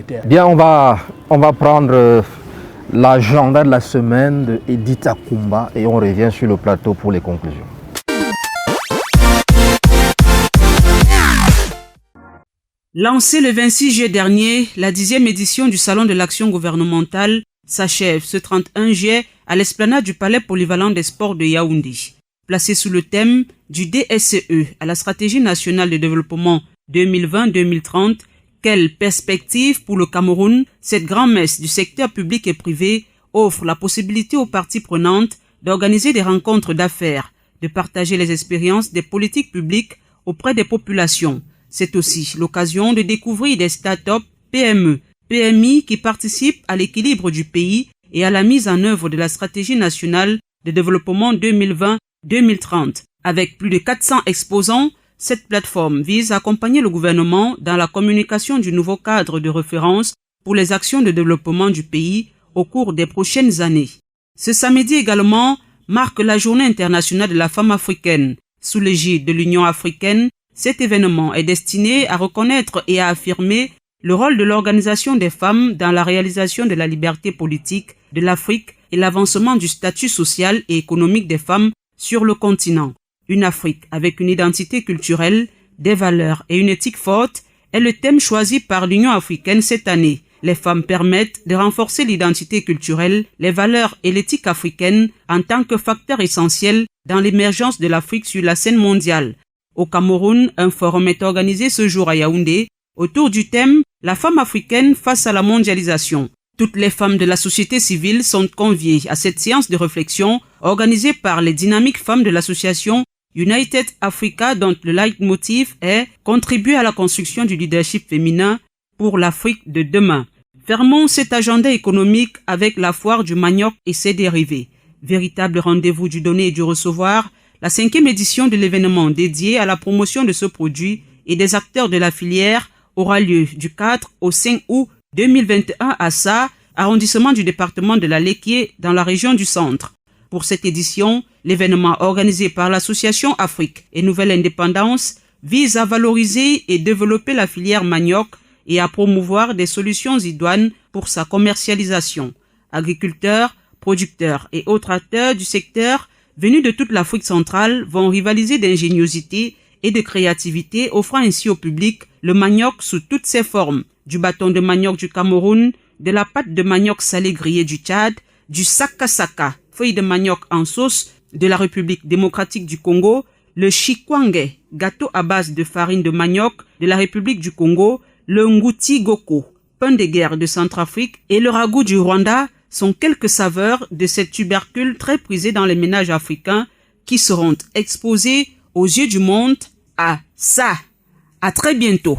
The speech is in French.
Bien, on va prendre l'agenda de la semaine de Edith Akumba et on revient sur le plateau pour les conclusions. Lancée le 26 juillet dernier, la 10e édition du Salon de l'action gouvernementale s'achève ce 31 juillet à l'esplanade du Palais polyvalent des sports de Yaoundé. Placée sous le thème du DSCE à la stratégie nationale de développement 2020-2030, quelle perspective pour le Cameroun? Cette grand-messe du secteur public et privé offre la possibilité aux parties prenantes d'organiser des rencontres d'affaires, de partager les expériences des politiques publiques auprès des populations. C'est aussi l'occasion de découvrir des start-up PME, PMI qui participent à l'équilibre du pays et à la mise en œuvre de la stratégie nationale de développement 2020-2030. Avec plus de 400 exposants, cette plateforme vise à accompagner le gouvernement dans la communication du nouveau cadre de référence pour les actions de développement du pays au cours des prochaines années. Ce samedi également marque la Journée internationale de la femme africaine. Sous l'égide de l'Union africaine, cet événement est destiné à reconnaître et à affirmer le rôle de l'organisation des femmes dans la réalisation de la liberté politique de l'Afrique et l'avancement du statut social et économique des femmes sur le continent. Une Afrique avec une identité culturelle, des valeurs et une éthique forte est le thème choisi par l'Union africaine cette année. Les femmes permettent de renforcer l'identité culturelle, les valeurs et l'éthique africaine en tant que facteur essentiel dans l'émergence de l'Afrique sur la scène mondiale. Au Cameroun, un forum est organisé ce jour à Yaoundé autour du thème « La femme africaine face à la mondialisation ». Toutes les femmes de la société civile sont conviées à cette séance de réflexion organisée par les dynamiques femmes de l'association United Africa, dont le leitmotiv est « Contribuer à la construction du leadership féminin pour l'Afrique de demain ». Fermons cet agenda économique avec la foire du manioc et ses dérivés. Véritable rendez-vous du donner et du recevoir, la 5e édition de l'événement dédié à la promotion de ce produit et des acteurs de la filière aura lieu du 4 au 5 août 2021 à Sa, arrondissement du département de la Léquié dans la région du Centre. Pour cette édition, l'événement organisé par l'association Afrique et Nouvelle Indépendance vise à valoriser et développer la filière manioc et à promouvoir des solutions idoines pour sa commercialisation. Agriculteurs, producteurs et autres acteurs du secteur venus de toute l'Afrique centrale vont rivaliser d'ingéniosité et de créativité, offrant ainsi au public le manioc sous toutes ses formes, du bâton de manioc du Cameroun, de la pâte de manioc salé grillé du Tchad, du saka-saka, feuille de manioc en sauce de la République démocratique du Congo, le chikwange, gâteau à base de farine de manioc de la République du Congo, le ngouti goko, pain de guerre de Centrafrique et le ragoût du Rwanda sont quelques saveurs de cette tubercule très prisée dans les ménages africains qui seront exposés aux yeux du monde à Sa. À très bientôt.